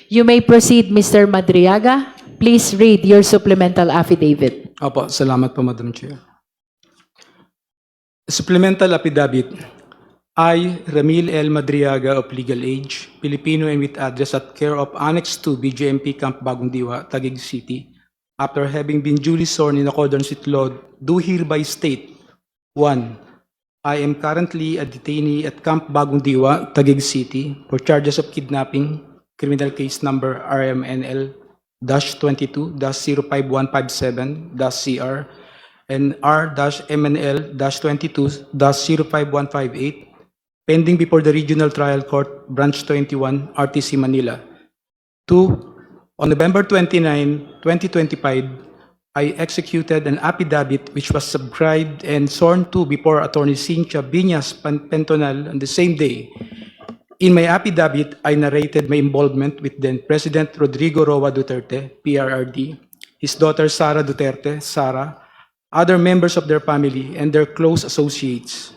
You may proceed, Mr. Madriaga. Please read your supplemental affidavit. Opo, salamat po, Madam Chair. Supplemental affidavit. I, Ramil L. Madriaga of legal age, Filipino and with address at care of Annex 2, BGMP Camp Bagong Diwa, Taguig City, after having been duly sworn in accordance with law, do hereby state: 1. I am currently a detainee at Camp Bagong Diwa, Taguig City, for charges of kidnapping, criminal case number RMNL-22-05157-CR and R-MNL-22-05158, pending before the Regional Trial Court, Branch 21, RTC Manila. 2. On November 29, 2025, I executed an affidavit which was subscribed and sworn to before Attorney Cynthia Viñas Pentonal on the same day. In my affidavit, I narrated my involvement with then President Rodrigo Roa Duterte, PRRD, his daughter Sara Duterte, Sara, other members of their family, and their close associates.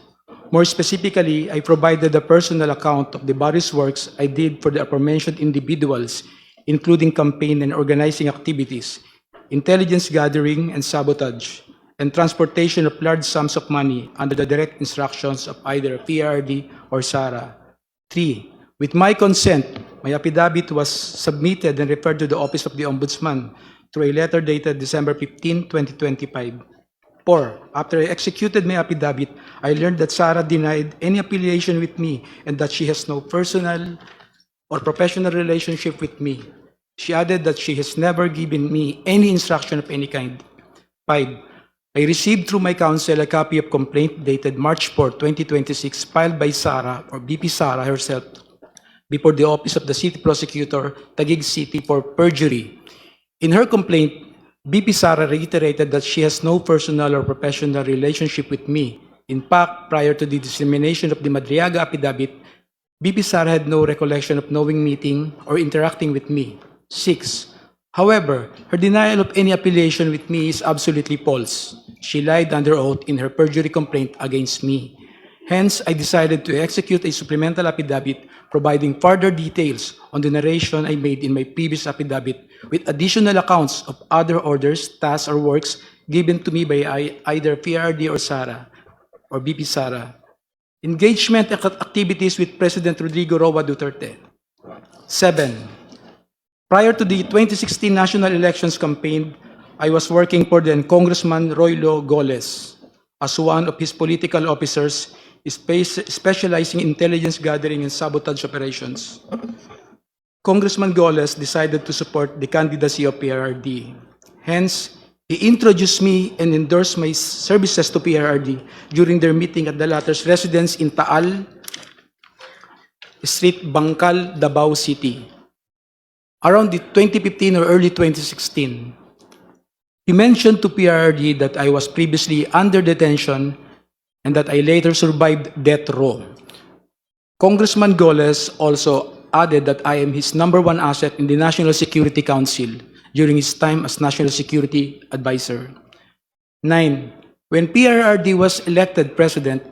More specifically, I provided a personal account of the various works I did for the aforementioned individuals, including campaign and organizing activities, intelligence gathering and sabotage, and transportation of large sums of money under the direct instructions of either PRD or Sara. 3. With my consent, my affidavit was submitted and referred to the Office of the Ombudsman through a letter dated December 15, 2025. 4. After I executed my affidavit, I learned that Sara denied any affiliation with me and that she has no personal or professional relationship with me. She added that she has never given me any instruction of any kind. 5. I received through my counsel a copy of complaint dated March 4, 2026, filed by Sara or BP Sara herself before the Office of the City Prosecutor, Taguig City, for perjury. In her complaint, BP Sara reiterated that she has no personal or professional relationship with me. In fact, prior to the dissemination of the Madriaga affidavit, BP Sara had no recollection of knowing, meeting, or interacting with me. 6. However, her denial of any affiliation with me is absolutely false. She lied under oath in her perjury complaint against me. Hence, I decided to execute a supplemental affidavit providing further details on the narration I made in my previous affidavit with additional accounts of other orders, tasks, or works given to me by either PRD or Sara, or BP Sara. Engagement activities with President Rodrigo Roa Duterte. 7. Prior to the 2016 national elections campaign, I was working for then Congressman Roylo Goles as one of his political officers specializing in intelligence gathering and sabotage operations. Congressman Goles decided to support the candidacy of PRRD. Hence, he introduced me and endorsed my services to PRRD during their meeting at the latter's residence in Taal Street, Bangkal, Davao City, around the 2015 or early 2016. He mentioned to PRRD that I was previously under detention and that I later survived death row. Congressman Goles also added that I am his #1 asset in the National Security Council during his time as National Security Advisor. 9. When PRRD was elected president,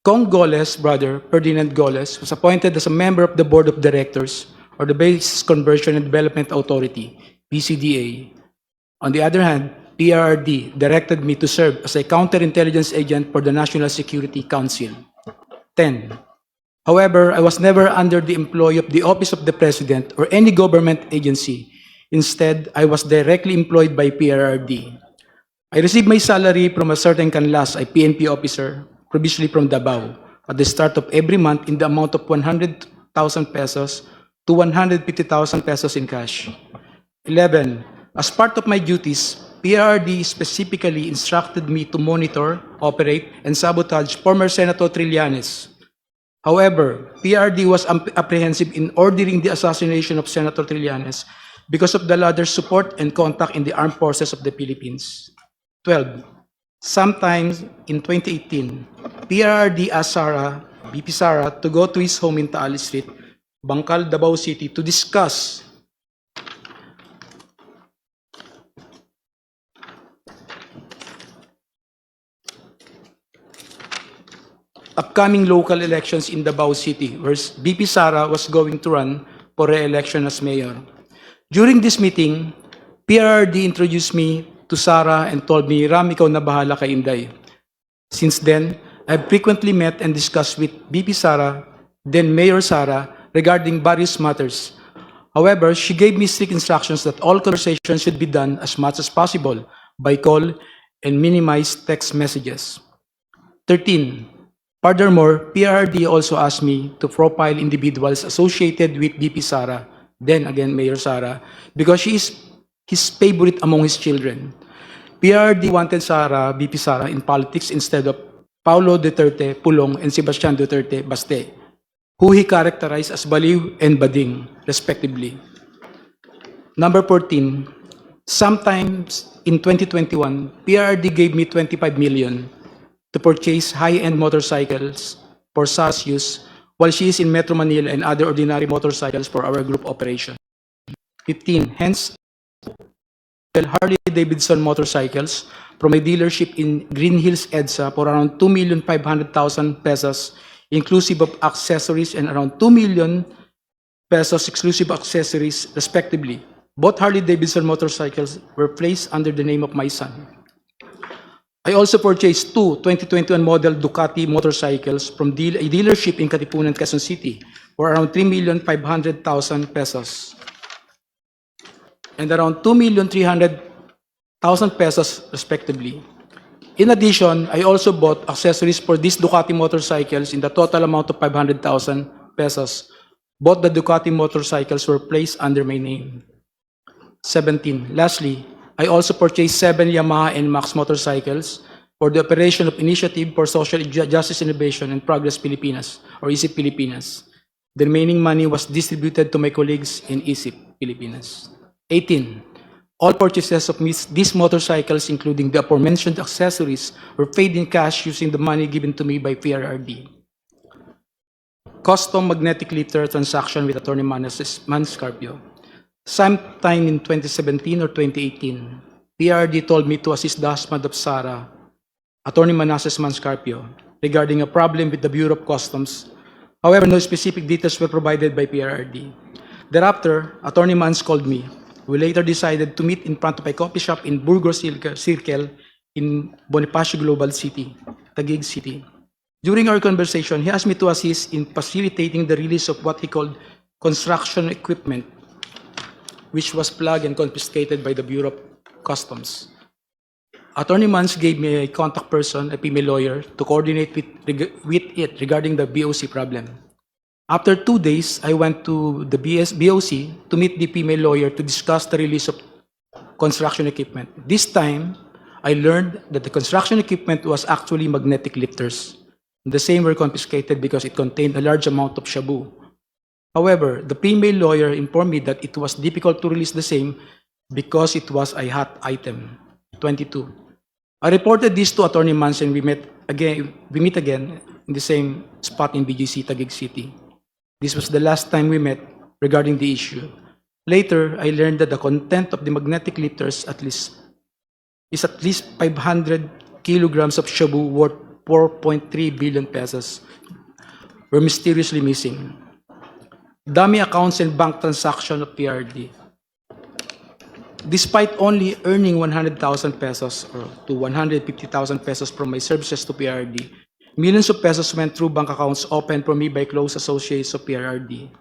Cong Goles' brother, Ferdinand Goles, was appointed as a member of the Board of Directors or the Base Conversion and Development Authority, BCDA. On the other hand, PRRD directed me to serve as a counterintelligence agent for the National Security Council. 10. However, I was never under the employ of the Office of the President or any government agency. Instead, I was directly employed by PRRD. I received my salary from a certain Canlas, a PNP officer, previously from Davao, at the start of every month in the amount of 100,000 pesos to 150,000 pesos in cash. 11. As part of my duties, PRRD specifically instructed me to monitor, operate, and sabotage former Senator Trillanes. However, PRRD was apprehensive in ordering the assassination of Senator Trillanes because of the latter's support and contact in the armed forces of the Philippines. 12. Sometime in 2018, PRRD asked BP Sara, to go to his home in Taal Street, Bangkal, Davao City, to discuss upcoming local elections in Davao City, where BP Sara was going to run for re-election as mayor. During this meeting, PRRD introduced me to Sara and told me, Ram, ikaw na bahala kay Inday. Since then, I've frequently met and discussed with BP Sara, then Mayor Sara, regarding various matters. However, she gave me strict instructions that all conversations should be done as much as possible by call and minimize text messages. 13. Furthermore, PRRD also asked me to profile individuals associated with BP Sara, then again Mayor Sara, because she is his favorite among his children. PRRD wanted Sara, BP Sara, in politics instead of Paulo Duterte Pulong and Sebastian Duterte Baste, who he characterized as baliw and bading, respectively. Number 14, sometimes in 2021, PRRD gave me 25 million to purchase high-end motorcycles for Sara's use while she is in Metro Manila and other ordinary motorcycles for our group operation. 15, hence, Harley-Davidson motorcycles from a dealership in Green Hills, EDSA for around 2,500,000 pesos, inclusive of accessories, and around 2 million pesos exclusive accessories, respectively. Both Harley-Davidson motorcycles were placed under the name of my son. I also purchased two 2021 model Ducati motorcycles from a dealership in Katipunan, Quezon City for around 3,500,000 pesos and around 2,300,000 pesos, respectively. In addition, I also bought accessories for these Ducati motorcycles in the total amount of 500,000 pesos. Both the Ducati motorcycles were placed under my name. 17. Lastly, I also purchased 7 Yamaha NMAX motorcycles for the operation of Initiative for Social Justice Innovation and Progress Pilipinas, or ISIP Pilipinas. The remaining money was distributed to my colleagues in ISIP Pilipinas. 18. All purchases of these motorcycles, including the aforementioned accessories, were paid in cash using the money given to me by PRRD. Custom magnetic lifter transaction with Attorney Manscarpio. Sometime in 2017 or 2018, PRRD told me to assist the husband of Sara, Attorney Manasseh Manscarpio, regarding a problem with the Bureau of Customs. However, no specific details were provided by PRRD. Thereafter, Attorney Mans called me. We later decided to meet in front of a coffee shop in Burgos Circle in Bonifacio Global City, Taguig City. During our conversation, he asked me to assist in facilitating the release of what he called construction equipment, which was plugged and confiscated by the Bureau of Customs. Attorney Mans gave me a contact person, a female lawyer, to coordinate with it regarding the BOC problem. After 2 days, I went to the BOC to meet the female lawyer to discuss the release of construction equipment. This time, I learned that the construction equipment was actually magnetic lifters. The same were confiscated because it contained a large amount of shabu. However, the female lawyer informed me that it was difficult to release the same because it was a hot item. 22. I reported this to Attorney Mans and we meet again in the same spot in BGC, Taguig City. This was the last time we met regarding the issue. Later, I learned that the content of the magnetic lifters is at least 500 kilograms of shabu worth 4.3 billion pesos were mysteriously missing. Dummy accounts and bank transaction of PRD. Despite only earning 100,000 pesos or to 150,000 pesos from my services to PRD, millions of pesos went through bank accounts opened for me by close associates of PRD.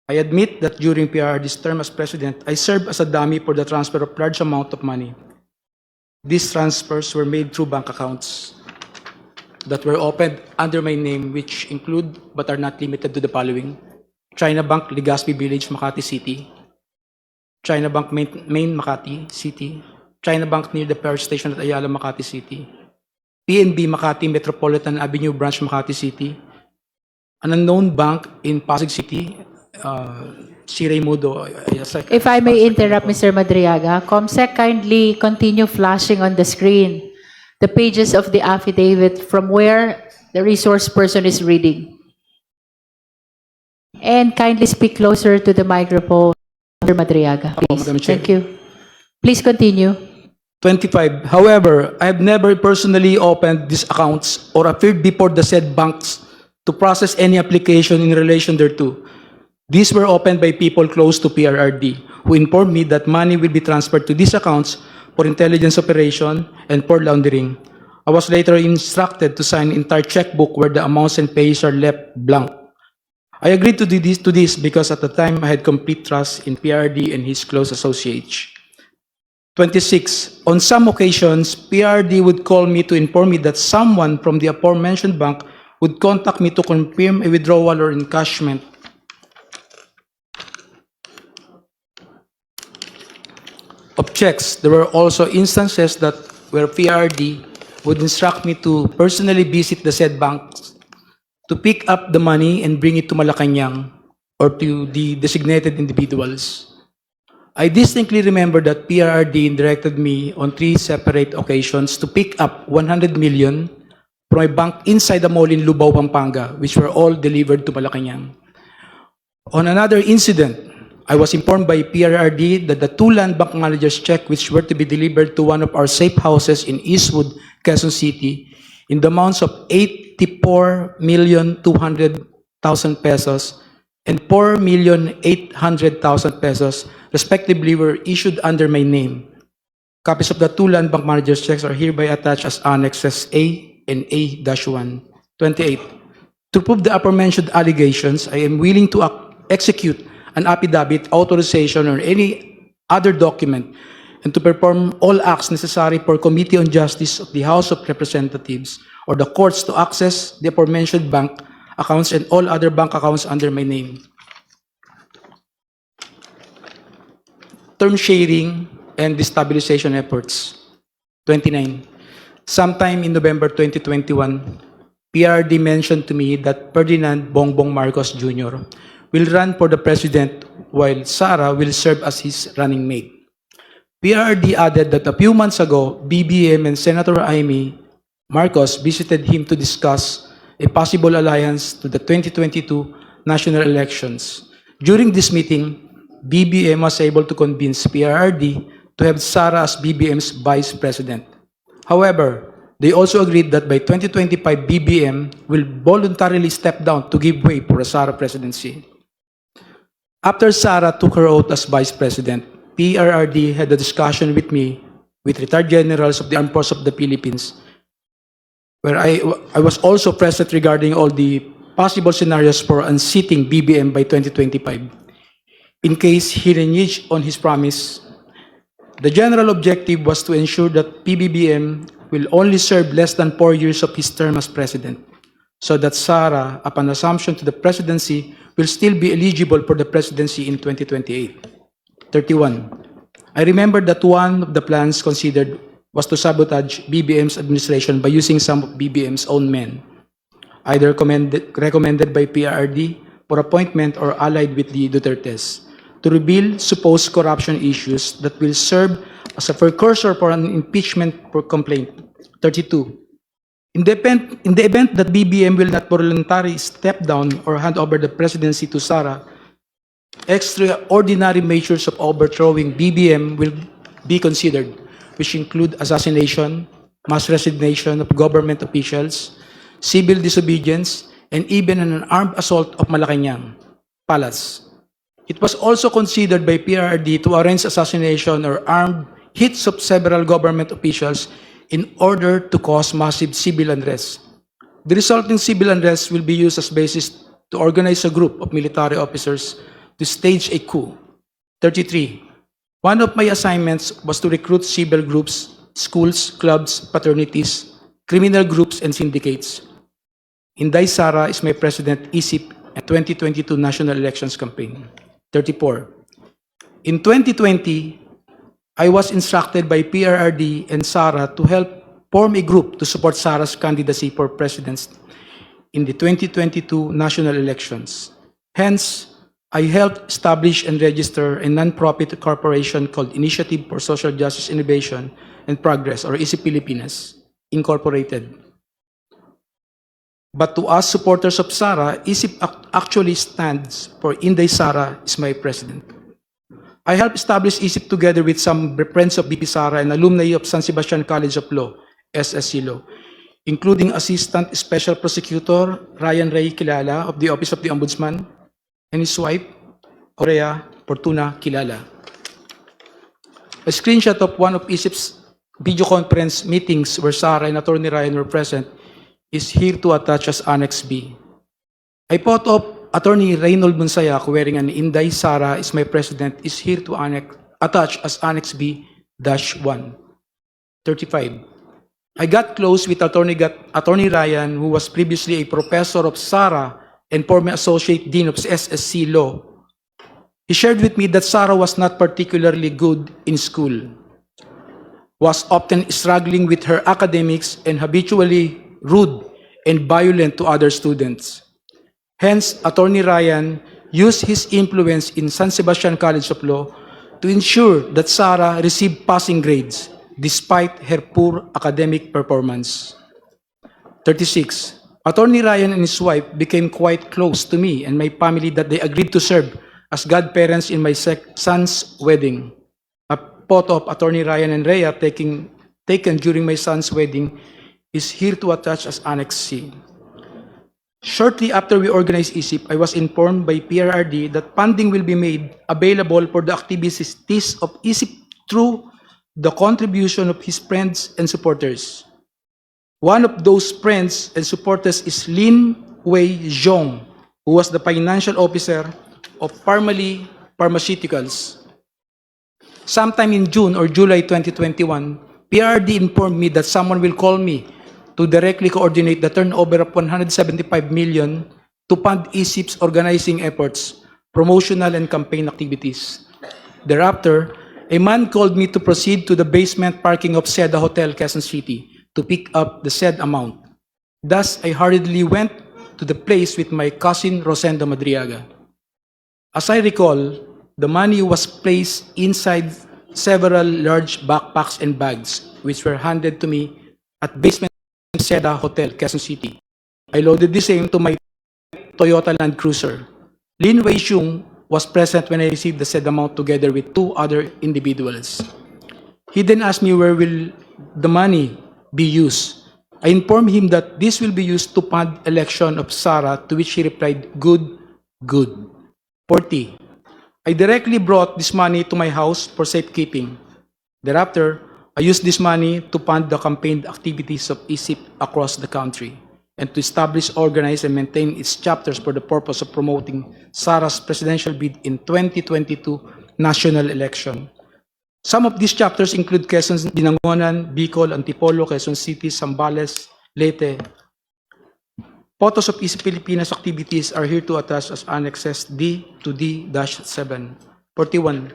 I admit that during PRD's term as president, I served as a dummy for the transfer of large amount of money. These transfers were made through bank accounts that were opened under my name, which include but are not limited to the following: China Bank, Legazpi Village, Makati City; China Bank, Main Makati City; China Bank near the Power Station at Ayala, Makati City; PNB Makati Metropolitan Avenue Branch, Makati City; an unknown bank in Pasig City, Si Raimundo. If I may interrupt, Mr. Madriaga, COMSEC, kindly continue flashing on the screen the pages of the affidavit from where the resource person is reading. And kindly speak closer to the microphone, Mr. Madriaga, please. Madam Chair. Thank you. Please continue. 25. However, I have never personally opened these accounts or appeared before the said banks to process any application in relation thereto. These were opened by people close to PRRD, who informed me that money will be transferred to these accounts for intelligence operation and for laundering. I was later instructed to sign an entire checkbook where the amounts and pays are left blank. I agreed to do this because at the time I had complete trust in PRD and his close associates. 26. On some occasions, PRD would call me to inform me that someone from the aforementioned bank would contact me to confirm a withdrawal or encashment of checks. There were also instances that where PRD would instruct me to personally visit the said banks to pick up the money and bring it to Malacanang or to the designated individuals. I distinctly remember that PRRD directed me on 3 separate occasions to pick up 100 million from a bank inside the mall in Lubao, Pampanga, which were all delivered to Malacanang. On another incident, I was informed by PRRD that the 2 land bank managers' check which were to be delivered to one of our safe houses in Eastwood, Quezon City, in the amounts of 84,200,000 pesos and 4,800,000 pesos, respectively, were issued under my name. Copies of the 2 land bank managers' checks are hereby attached as annexes A and A-1. 28. To prove the aforementioned allegations, I am willing to execute an affidavit, authorization, or any other document, and to perform all acts necessary for Committee on Justice of the House of Representatives or the courts to access the aforementioned bank accounts and all other bank accounts under my name. Term sharing and destabilization efforts. 29. Sometime in November 2021, PRD mentioned to me that Ferdinand Bongbong Marcos Jr. will run for the president while Sara will serve as his running mate. PRD added that a few months ago, BBM and Senator Amy Marcos visited him to discuss a possible alliance to the 2022 national elections. During this meeting, BBM was able to convince PRRD to have Sara as BBM's vice president. However, they also agreed that by 2025, BBM will voluntarily step down to give way for a Sara presidency. After Sara took her oath as vice president, PRRD had a discussion with me, with retired generals of the Armed Forces of the Philippines, where I was also present regarding all the possible scenarios for unseating BBM by 2025. In case he reneged on his promise, the general objective was to ensure that PBBM will only serve less than 4 years of his term as president, so that Sara, upon assumption to the presidency, will still be eligible for the presidency in 2028. 31. I remember that one of the plans considered was to sabotage BBM's administration by using some of BBM's own men, either recommended by PRRD for appointment or allied with the Dutertes, to reveal supposed corruption issues that will serve as a precursor for an impeachment for complaint. 32. In the event that BBM will not voluntarily step down or hand over the presidency to Sara, extraordinary measures of overthrowing BBM will be considered, which include assassination, mass resignation of government officials, civil disobedience, and even an armed assault of Malacanang Palace. It was also considered by PRRD to arrange assassination or armed hits of several government officials in order to cause massive civil unrest. The resulting civil unrest will be used as basis to organize a group of military officers to stage a coup. 33. One of my assignments was to recruit civil groups, schools, clubs, fraternities, criminal groups, and syndicates. Inday Sara is my president, ISIP, at 2022 national elections campaign. 34. In 2020, I was instructed by PRRD and Sara to help form a group to support Sara's candidacy for president in the 2022 national elections. Hence, I helped establish and register a non-profit corporation called Initiative for Social Justice Innovation and Progress, or ISIP Pilipinas, Incorporated. But to us supporters of Sara, ISIP actually stands for Inday Sara is my president. I helped establish ISIP together with some friends of BP Sara and alumni of San Sebastian College of Law, SSC Law, including Assistant Special Prosecutor Ryan Ray Kilala of the Office of the Ombudsman and his wife, Aurea Fortuna Kilala. A screenshot of one of ISIP's video conference meetings where Sarah and Attorney Ryan were present is here to attach as Annex B. A photo of Attorney Reynold Monsayac wearing an Inday Sarah is my president is here to attach as Annex B-1. 35. I got close with Attorney Ryan, who was previously a professor of Sarah and former associate dean of SSC Law. He shared with me that Sarah was not particularly good in school, was often struggling with her academics and habitually rude and violent to other students. Hence, Attorney Ryan used his influence in San Sebastian College of Law to ensure that Sarah received passing grades despite her poor academic performance. 36. Attorney Ryan and his wife became quite close to me and my family that they agreed to serve as godparents in my son's wedding. A photo of Attorney Ryan and Rhea taken during my son's wedding is here to attach as Annex C. Shortly after we organized ISIP, I was informed by PRRD that funding will be made available for the activities of ISIP through the contribution of his friends and supporters. One of those friends and supporters is Lin Wei Zhong, who was the financial officer of Parmalee Pharmaceuticals. Sometime in June or July 2021, PRRD informed me that someone will call me to directly coordinate the turnover of 175 million to fund ISIP's organizing efforts, promotional and campaign activities. Thereafter, a man called me to proceed to the basement parking of Seda Hotel, Quezon City, to pick up the said amount. Thus, I hurriedly went to the place with my cousin Rosendo Madriaga. As I recall, the money was placed inside several large backpacks and bags, which were handed to me at basement Seda Hotel, Quezon City. I loaded the same to my Toyota Land Cruiser. Lin Wei Xiong was present when I received the said amount together with two other individuals. He then asked me where will the money be used. I informed him that this will be used to fund election of Sarah, to which he replied, good, good. 40. I directly brought this money to my house for safekeeping. Thereafter, I used this money to fund the campaign activities of ISIP across the country and to establish, organize, and maintain its chapters for the purpose of promoting Sarah's presidential bid in 2022 national election. Some of these chapters include Quezon, Binangonan, Bicol, Antipolo, Quezon City, Zambales, Leyte. Photos of ISIP Pilipinas activities are here to attach as annexes D to D-7. 41.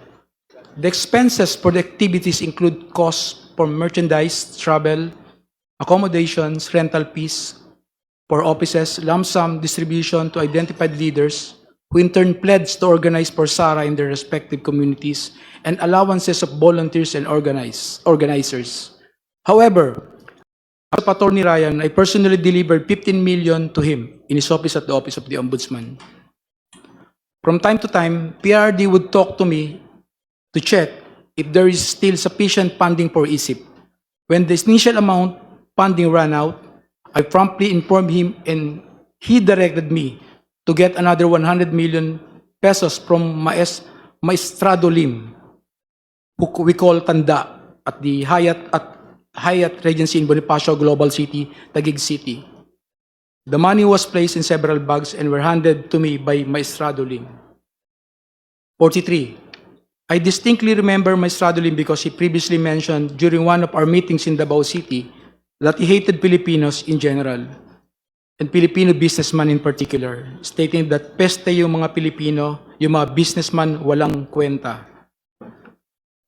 The expenses for the activities include costs for merchandise, travel, accommodations, rental fees for offices, lump sum distribution to identified leaders who in turn pledged to organize for Sarah in their respective communities, and allowances of volunteers and organizers. However, as Attorney Ryan, I personally delivered 15 million to him in his office at the Office of the Ombudsman. From time to time, PRD would talk to me to check if there is still sufficient funding for ISIP. When the initial amount funding ran out, I promptly informed him and he directed me to get another 100 million pesos from Maestrado Lim, who we call Tanda, at the Hyatt Regency in Bonifacio Global City, Taguig City. The money was placed in several bags and were handed to me by Maestrado Lim. 43. I distinctly remember Maestrado Lim because he previously mentioned during one of our meetings in Davao City that he hated Filipinos in general and Filipino businessmen in particular, stating that peste yung mga Pilipino, yung mga businessman walang kwenta.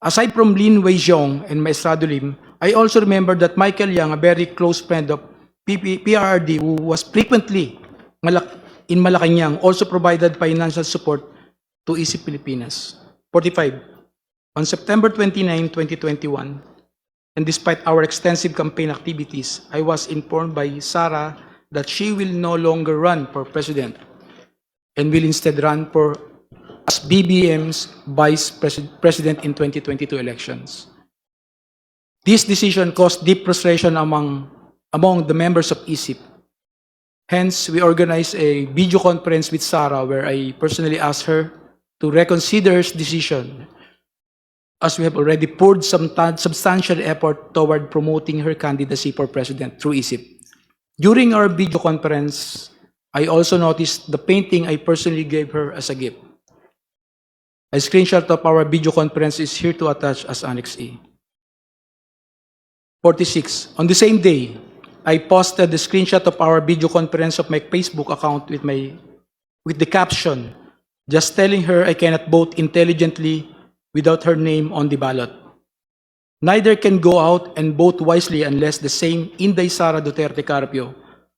Aside from Lin Wei Zhong and Maestrado Lim, I also remember that Michael Yang, a very close friend of PRRD who was frequently in Malacanang, also provided financial support to ISIP Pilipinas. 45. On September 29, 2021, and despite our extensive campaign activities, I was informed by Sarah that she will no longer run for president and will instead run for as BBM's vice president in 2022 elections. This decision caused deep frustration among the members of ISIP. Hence, we organized a video conference with Sarah where I personally asked her to reconsider his decision, as we have already poured some substantial effort toward promoting her candidacy for president through ISIP. During our video conference, I also noticed the painting I personally gave her as a gift. A screenshot of our video conference is here to attach as Annex A. 46. On the same day, I posted the screenshot of our video conference of my Facebook account with the caption, just telling her I cannot vote intelligently without her name on the ballot. Neither can go out and vote wisely unless the same Inday Sara Duterte Carpio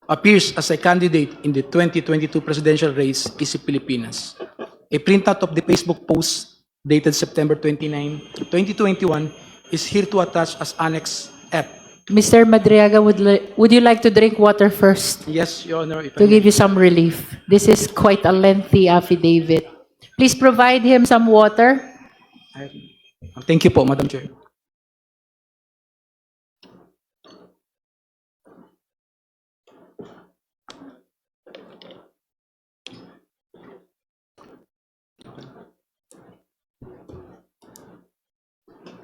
appears as a candidate in the 2022 presidential race, ISIP Pilipinas. A printout of the Facebook post dated September 29, 2021 is here to attach as Annex F. Mr. Madriaga, would you like to drink water first Yes, Your Honor. If I to may. give you some relief? This is quite a lengthy affidavit. Please provide him some water. Thank you po, Madam Chair.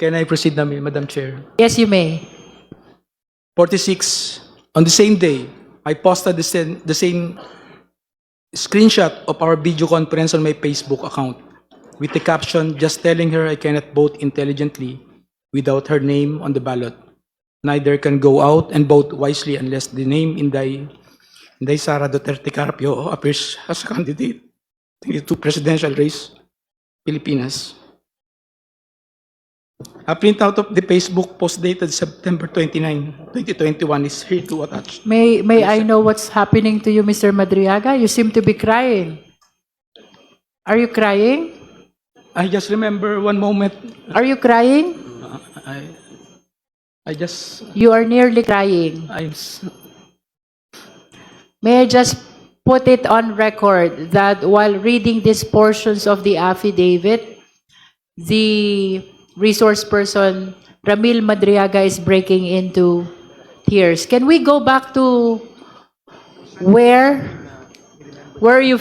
Can I proceed na, Madam Chair? Yes, you may. 46. On the same day, I posted the same screenshot of our video conference on my Facebook account with the caption, just telling her I cannot vote intelligently without her name on the ballot. Neither can go out and vote wisely unless the name Inday Sara Duterte Carpio appears as a candidate in the presidential race, Pilipinas. A printout of the Facebook post dated September 29, 2021 is here to attach. May I know what's happening to you, Mr. Madriaga? You seem to be crying. Are you crying? I just remember one moment. Are you crying? I just, You are nearly crying. May I just put it on record that while reading these portions of the affidavit, the resource person, Ramil Madriaga, is breaking into tears. Can we go back to where you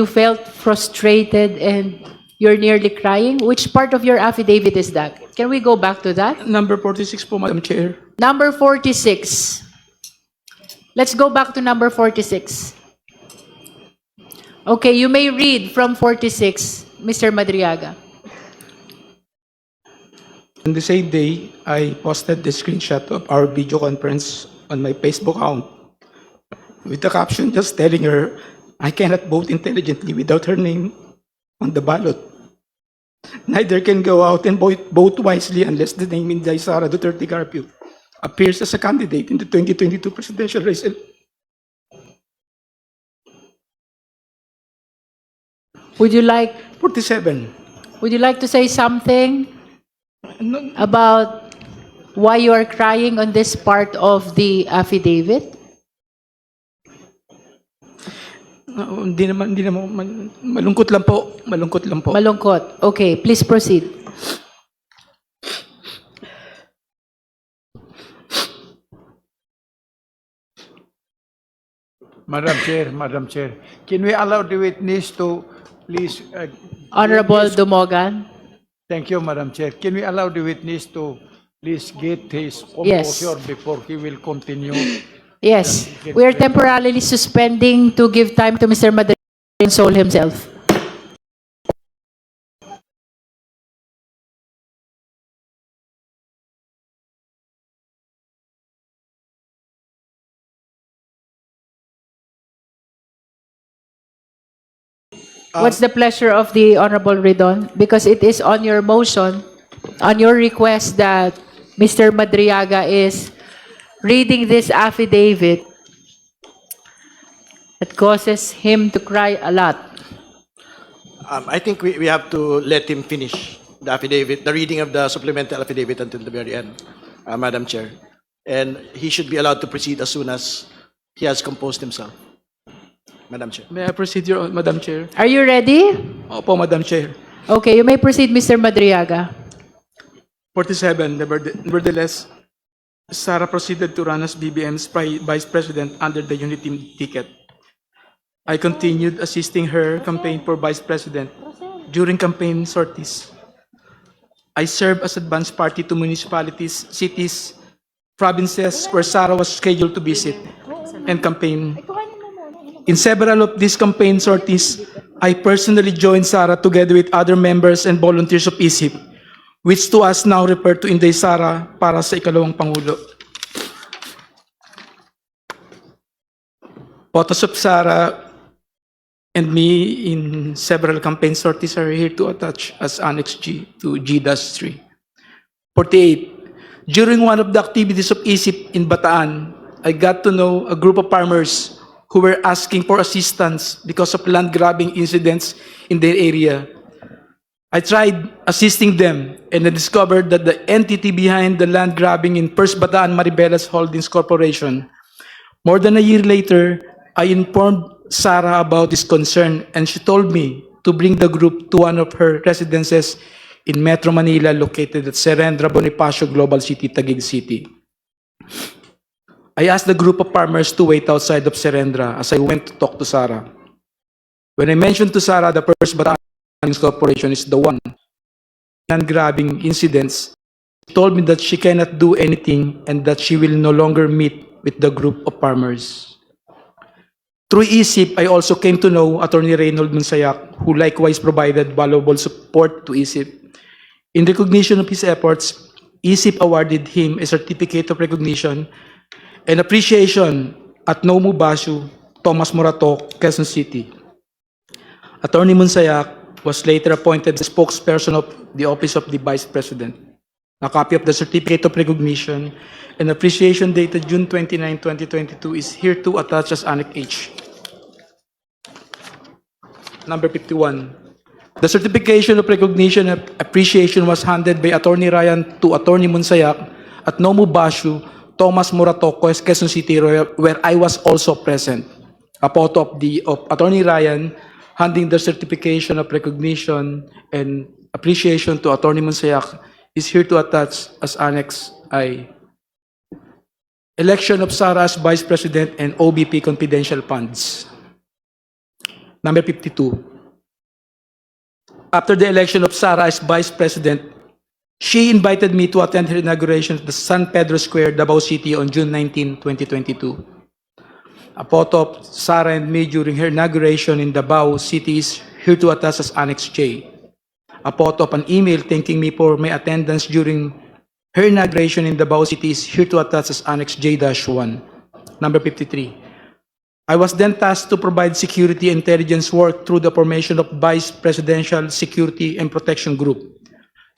felt frustrated and you're nearly crying? Which part of your affidavit is that? Can we go back to that? number 46 po, Madam Chair. Number 46. Let's go back to number 46. Okay, you may read from 46, Mr. Madriaga. On the same day, I posted the screenshot of our video conference on my Facebook account with the caption just telling her I cannot vote intelligently without her name on the ballot. Neither can go out and vote wisely unless the name Inday Sara Duterte Carpio appears as a candidate in the 2022 presidential race. Would you like 47. to say something No, about why you are crying on this part of the affidavit? hindi naman, malungkot lang po. Malungkot. Okay, please proceed. Madam Chair, can we allow the witness to please? Honorable Dumogan. Thank you, Madam Chair. Can we allow the witness to please get his Yes. composure before he will continue? Yes, we are temporarily suspending to give time to Mr. Madriaga to console himself. What's the pleasure of the Honorable Ridon? Because it is on your motion, on your request that Mr. Madriaga is reading this affidavit that causes him to cry a lot. I think we have to let him finish the affidavit, the reading of the supplemental affidavit until the very end, Madam Chair. And he should be allowed to proceed as soon as he has composed himself. Madam Chair. May I proceed, Madam Chair? Are you ready? Opo, Madam Chair. Okay, you may proceed, Mr. Madriaga. 47. Nevertheless, Sara proceeded to run as BBM's vice president under the unity ticket. I continued assisting her campaign for vice president during campaign sorties. I served as advance party to municipalities, cities, provinces where Sara was scheduled to visit and campaign. In several of these campaign sorties, I personally joined Sara together with other members and volunteers of ISIP, which to us now refer to Inday Sara para sa ikalawang Pangulo. Photos of Sara and me in several campaign sorties are here to attach as Annex G to G-3. 48. During one of the activities of ISIP in Bataan, I got to know a group of farmers who were asking for assistance because of land grabbing incidents in their area. I tried assisting them and I discovered that the entity behind the land grabbing in First Bataan Maribelas Holdings Corporation. More than a year later, I informed Sara about this concern and she told me to bring the group to one of her residences in Metro Manila located at Serendra Bonifacio Global City, Taguig City. I asked the group of farmers to wait outside of Serendra as I went to talk to Sara. When I mentioned to Sara the First Bataan Corporation is the one land grabbing incidents, she told me that she cannot do anything and that she will no longer meet with the group of farmers. Through ISIP, I also came to know Attorney Reynold Monsayak, who likewise provided valuable support to ISIP. In recognition of his efforts, ISIP awarded him a certificate of recognition and appreciation at Nomu Bashu, Thomas Morato, Quezon City. Attorney Monsayak was later appointed the spokesperson of the Office of the Vice President. A copy of the certificate of recognition and appreciation dated June 29, 2022 is here to attach as Annex H. Number 51. The certification of recognition and appreciation was handed by Attorney Ryan to Attorney Monsayak at Nomu Bashu, Thomas Morato, Quezon City, where I was also present. A photo of Attorney Ryan handing the certification of recognition and appreciation to Attorney Monsayak is here to attach as Annex I. Election of Sara as Vice President and OBP confidential funds. Number 52. After the election of Sara as Vice President, she invited me to attend her inauguration at the San Pedro Square, Davao City on June 19, 2022. A photo of Sara and me during her inauguration in Davao City is here to attach as Annex J. A photo of an email thanking me for my attendance during her inauguration in Davao City is here to attach as Annex J-1. Number 53. I was then tasked to provide security intelligence work through the formation of Vice Presidential Security and Protection Group.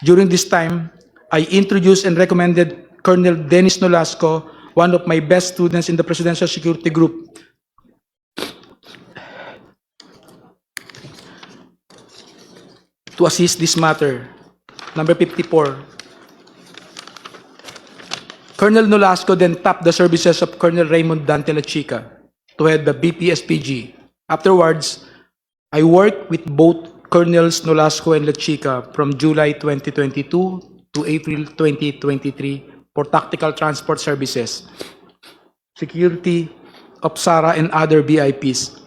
During this time, I introduced and recommended Colonel Dennis Nolasco, one of my best students in the Presidential Security Group, to assist this matter. Number 54. Colonel Nolasco then tapped the services of Colonel Raymond Dante La Chica to head the BPSPG. Afterwards, I worked with both Colonels Nolasco and La Chica from July 2022 to April 2023 for tactical transport services, security of Sara and other VIPs,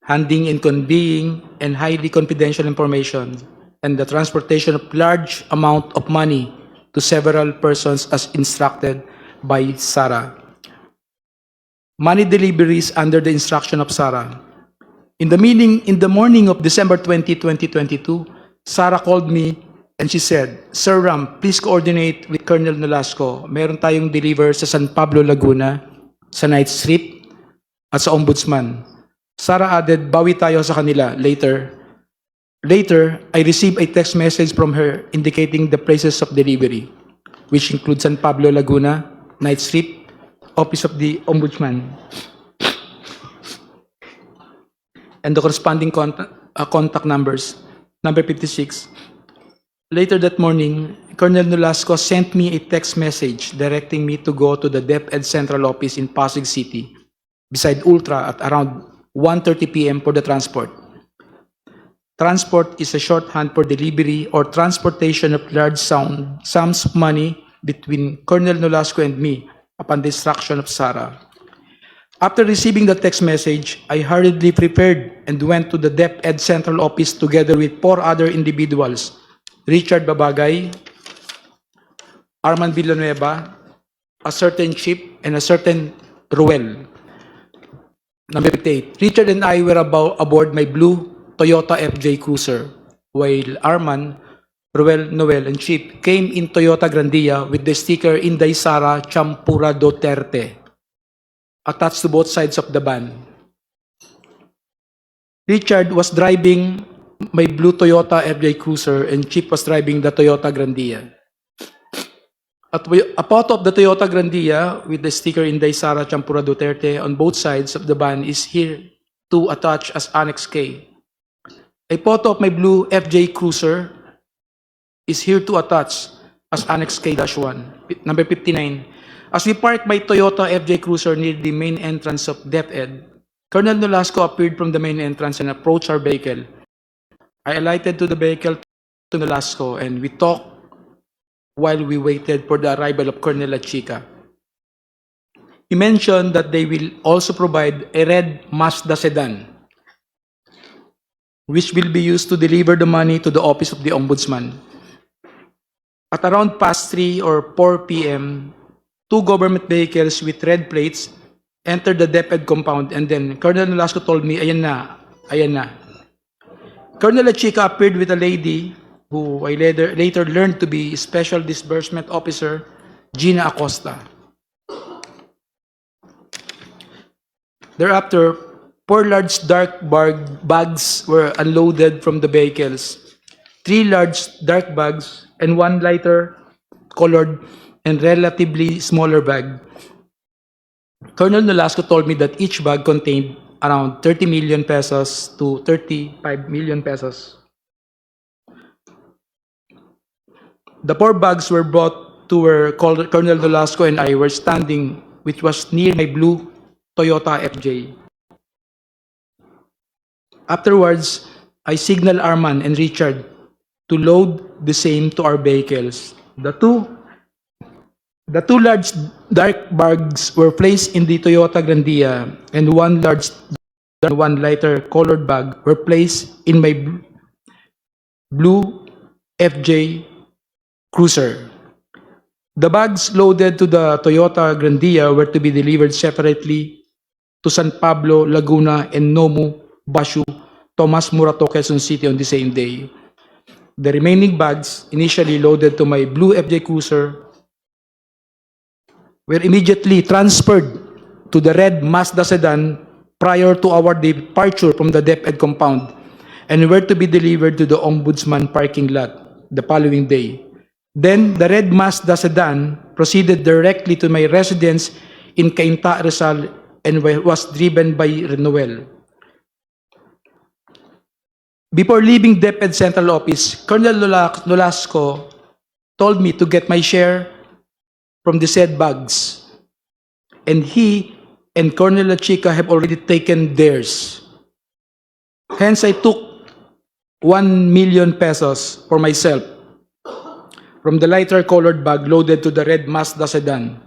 handing and conveying and highly confidential information, and the transportation of large amount of money to several persons as instructed by Sara. Money deliveries under the instruction of Sara. In the morning of December 20, 2022, Sara called me and she said, "Sir Ram, please coordinate with Colonel Nolasco. Meron tayong deliver sa San Pablo, Laguna, sa night strip, at sa Ombudsman." Sara added, "Bawi tayo sa kanila later." Later, I received a text message from her indicating the places of delivery, which include San Pablo, Laguna, night strip, Office of the Ombudsman, and the corresponding contact numbers. Number 56. Later that morning, Colonel Nolasco sent me a text message directing me to go to the DepEd Central Office in Pasig City, beside Ultra at around 1:30 p.m. for the transport. Transport is a shorthand for delivery or transportation of large sums of money between Colonel Nolasco and me upon the instruction of Sara. After receiving the text message, I hurriedly prepared and went to the DepEd Central Office together with 4 other individuals, Richard Babagay, Arman Villanueva, a certain Chip, and a certain Ruel. Number 58. Richard and I were aboard my blue Toyota FJ Cruiser, while Arman, Ruel, Noel, and Chip came in Toyota Grandia with the sticker Inday Sara Champura Duterte attached to both sides of the van. Richard was driving my blue Toyota FJ Cruiser and Chip was driving the Toyota Grandia. A photo of the Toyota Grandia with the sticker Inday Sara Champura Duterte on both sides of the van is here to attach as Annex K. A photo of my blue FJ Cruiser is here to attach as Annex K-1. Number 59. As we parked my Toyota FJ Cruiser near the main entrance of DepEd, Colonel Nolasco appeared from the main entrance and approached our vehicle. I alighted to the vehicle to Nolasco and we talked while we waited for the arrival of Colonel Lachica. He mentioned that they will also provide a red Mazda sedan, which will be used to deliver the money to the office of the Ombudsman. At around past 3 or 4 p.m., 2 government vehicles with red plates entered the DepEd compound and then Colonel Nolasco told me, ayan na, ayan na. Colonel Lachica appeared with a lady who I later learned to be Special Disbursement Officer Gina Acosta. Thereafter, 4 large dark bags were unloaded from the vehicles. 3 large dark bags and 1 lighter colored and relatively smaller bag. Colonel Nolasco told me that each bag contained around 30 million pesos to 35 million pesos. The 4 bags were brought to where Colonel Nolasco and I were standing, which was near my blue Toyota FJ. Afterwards, I signaled Arman and Richard to load the same to our vehicles. The two large dark bags were placed in the Toyota Grandia and 1 large and 1 lighter colored bag were placed in my blue FJ Cruiser. The bags loaded to the Toyota Grandia were to be delivered separately to San Pablo, Laguna, and Nomu, Bashu, Tomas Morato, Quezon City on the same day. The remaining bags, initially loaded to my blue FJ Cruiser, were immediately transferred to the red Mazda sedan prior to our departure from the DepEd compound and were to be delivered to the Ombudsman parking lot the following day. Then, the red Mazda sedan proceeded directly to my residence in Cainta, Rizal, and was driven by Noel. Before leaving DepEd Central Office, Colonel Nolasco told me to get my share from the said bags, and he and Colonel Lachica have already taken theirs. Hence, I took 1 million pesos for myself from the lighter colored bag loaded to the red Mazda sedan.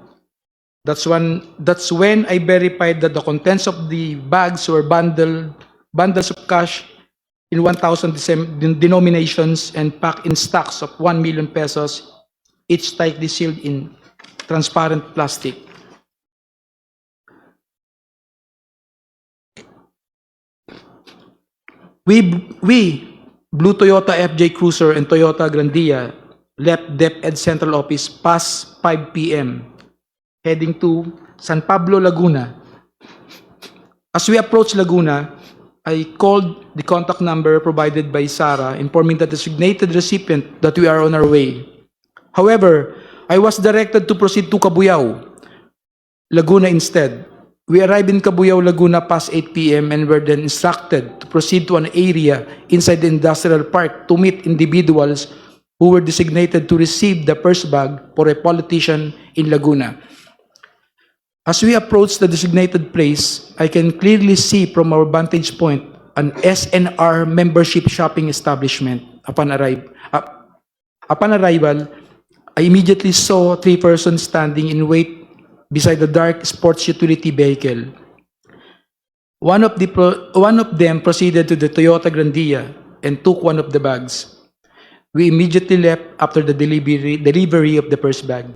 That's when I verified that the contents of the bags were bundles of cash in 1,000 denominations and packed in stacks of 1 million pesos, each tightly sealed in transparent plastic. We, Blue Toyota FJ Cruiser and Toyota Grandia, left DepEd Central Office past 5 p.m., heading to San Pablo, Laguna. As we approached Laguna, I called the contact number provided by Sarah, informing the designated recipient that we are on our way. However, I was directed to proceed to Cabuyao, Laguna instead. We arrived in Cabuyao, Laguna past 8 p.m. and were then instructed to proceed to an area inside the industrial park to meet individuals who were designated to receive the first bag for a politician in Laguna. As we approached the designated place, I can clearly see from our vantage point an SNR membership shopping establishment. Upon arrival, I immediately saw 3 persons standing in wait beside the dark sports utility vehicle. One of them proceeded to the Toyota Grandia and took one of the bags. We immediately left after the delivery of the first bag.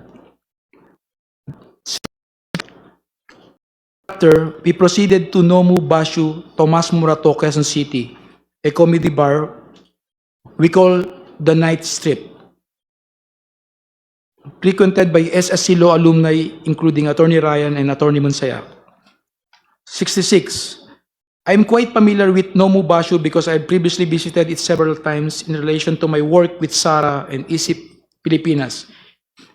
After, we proceeded to Nomu Bashu, Tomas Murato, Quezon City, a comedy bar we call the Night Strip, frequented by SSC Law alumni including Attorney Ryan and Attorney Monsayak. 66. I am quite familiar with Nomu Bashu because I previously visited it several times in relation to my work with SARA and ISIP Pilipinas.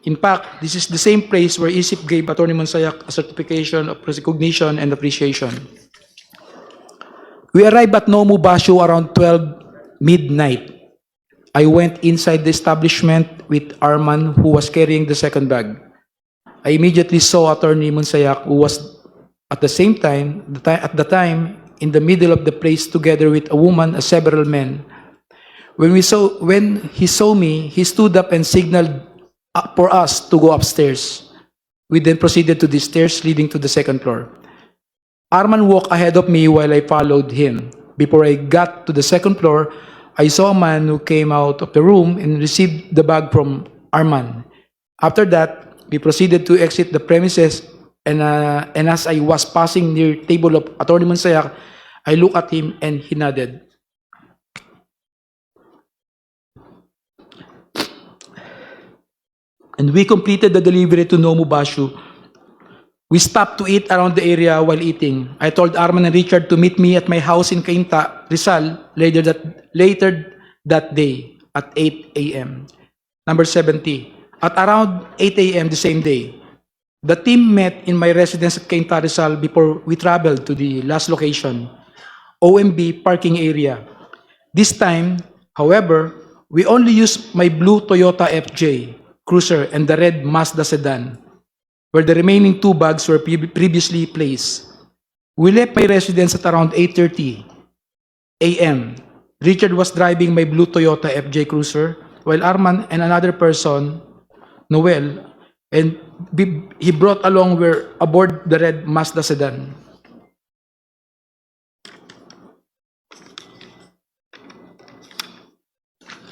In fact, this is the same place where ISIP gave Attorney Monsayak a certification of recognition and appreciation. We arrived at Nomu Bashu around 12 midnight. I went inside the establishment with Arman, who was carrying the second bag. I immediately saw Attorney Monsayak, who was at the same time, in the middle of the place together with a woman and several men. When he saw me, he stood up and signaled for us to go upstairs. We then proceeded to the stairs leading to the second floor. Arman walked ahead of me while I followed him. Before I got to the second floor, I saw a man who came out of the room and received the bag from Arman. After that, we proceeded to exit the premises, and as I was passing near table of Attorney Monsayak, I looked at him and he nodded. And we completed the delivery to Nomu Bashu. We stopped to eat around the area while eating. I told Arman and Richard to meet me at my house in Cainta, Rizal, later that day at 8 a.m. Number 70. At around 8 a.m. the same day, the team met in my residence at Cainta, Rizal before we traveled to the last location, OMB parking area. This time, however, we only used my blue Toyota FJ Cruiser and the red Mazda sedan, where the remaining two bags were previously placed. We left my residence at around 8:30 a.m. Richard was driving my blue Toyota FJ Cruiser, while Arman and another person, Noel, and he brought along were aboard the red Mazda sedan.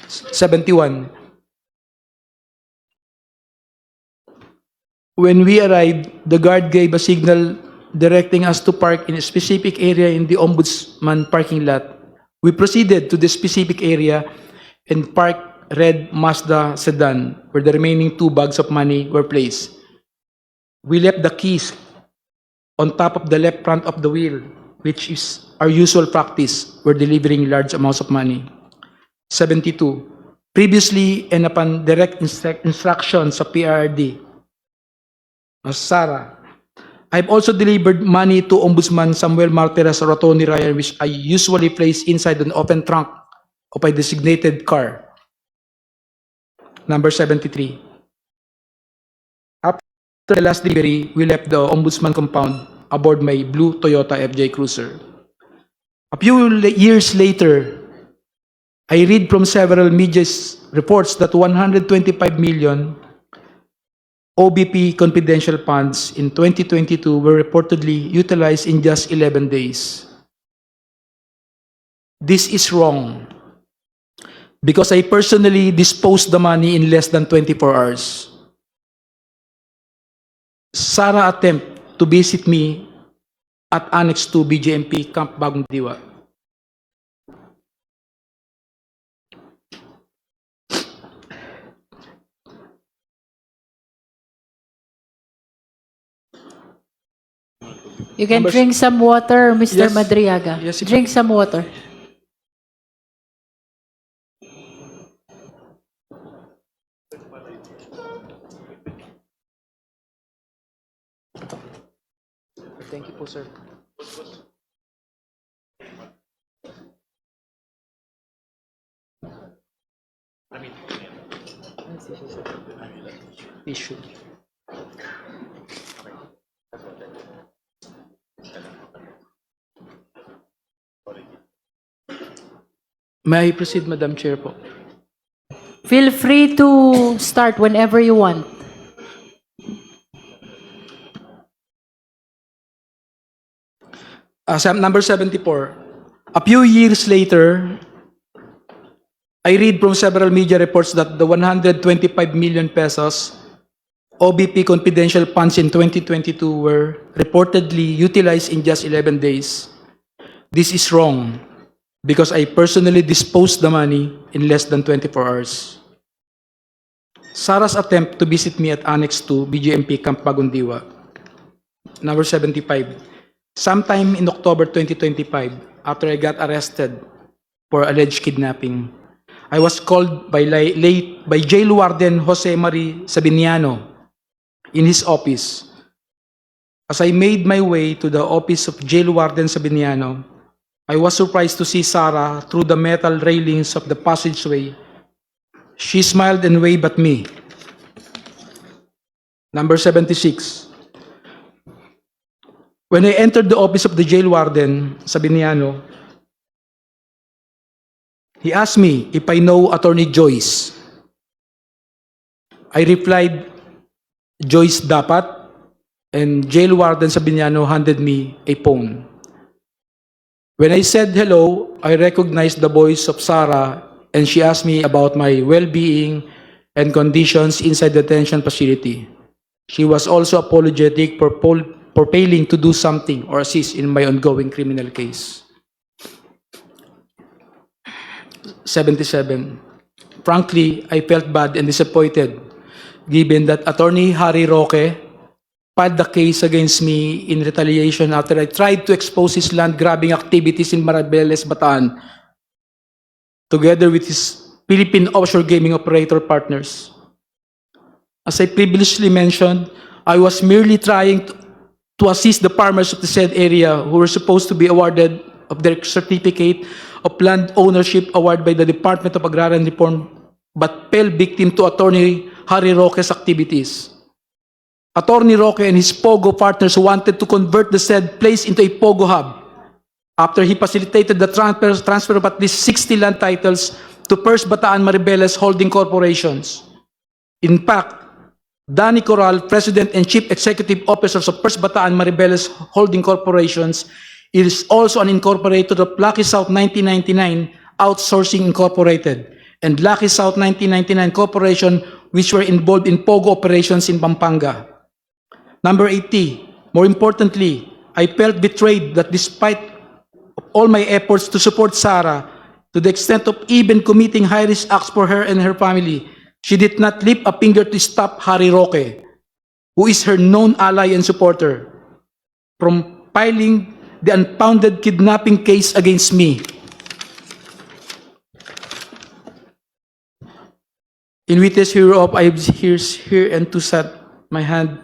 '71. When we arrived, the guard gave a signal directing us to park in a specific area in the Ombudsman parking lot. We proceeded to the specific area and parked red Mazda sedan, where the remaining two bags of money were placed. We left the keys on top of the left front of the wheel, which is our usual practice when delivering large amounts of money. 72. Previously and upon direct instructions of PRD, Sara, I've also delivered money to Ombudsman Samuel Martires or Attorney Ryan, which I usually place inside an open trunk of a designated car. Number 73. After the last delivery, we left the Ombudsman compound aboard my blue Toyota FJ Cruiser. A few years later, I read from several media reports that 125 million OBP confidential funds in 2022 were reportedly utilized in just 11 days. This is wrong because I personally disposed the money in less than 24 hours. Sara attempt to visit me at Annex 2 BJMP Camp Bagong Diwa. You can Numbers- drink some water, Mr. Yes. Madriaga. Yes, Drink some water. Thank you po, sir. Issue. May I proceed, Madam Chair po? Feel free to start whenever you want. Number 74. A few years later, I read from several media reports that the 125 million pesos OBP confidential funds in 2022 were reportedly utilized in just 11 days. This is wrong because I personally disposed the money in less than 24 hours. Sarah's attempt to visit me at Annex 2, BGMP Camp Bagundiwa. Number 75. Sometime in October 2025, after I got arrested for alleged kidnapping, I was called by Jail Warden Jose Marie Sabiniano in his office. As I made my way to the office of Jail Warden Sabiniano, I was surprised to see Sarah through the metal railings of the passageway. She smiled and waved at me. Number 76. When I entered the office of the Jail Warden Sabiniano, he asked me if I know Attorney Joyce. I replied, Joyce dapat, and Jail Warden Sabiniano handed me a phone. When I said hello, I recognized the voice of Sarah, and she asked me about my well-being and conditions inside the detention facility. She was also apologetic for failing to do something or assist in my ongoing criminal case. 77. Frankly, I felt bad and disappointed given that Attorney Harry Roque filed the case against me in retaliation after I tried to expose his land-grabbing activities in Maribeles, Bataan, together with his Philippine offshore gaming operator partners. As I previously mentioned, I was merely trying to assist the farmers of the said area who were supposed to be awarded of their certificate of land ownership award by the Department of Agrarian Reform, but fell victim to Attorney Harry Roque's activities. Attorney Roque and his POGO partners wanted to convert the said place into a POGO hub after he facilitated the transfer of at least 60 land titles to First Bataan Maribeles Holding Corporations. In fact, Danny Corral, President and Chief Executive Officers of First Bataan Maribeles Holding Corporations, is also an incorporator of Lucky South 1999 Outsourcing Incorporated and Lucky South 1999 Corporation, which were involved in POGO operations in Pampanga. Number 80, more importantly, I felt betrayed that despite all my efforts to support Sarah, to the extent of even committing high-risk acts for her and her family, she did not lift a finger to stop Harry Roque, who is her known ally and supporter, from filing the unfounded kidnapping case against me. In witness hereof, I have here and to set my hand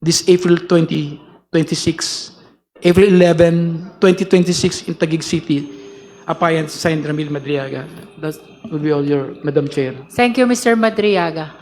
this April 2026, April 11, 2026 in Taguig City. Appointed, signed, Ramil Madriaga. That will be all your, Madam Chair. Thank you, Mr. Madriaga.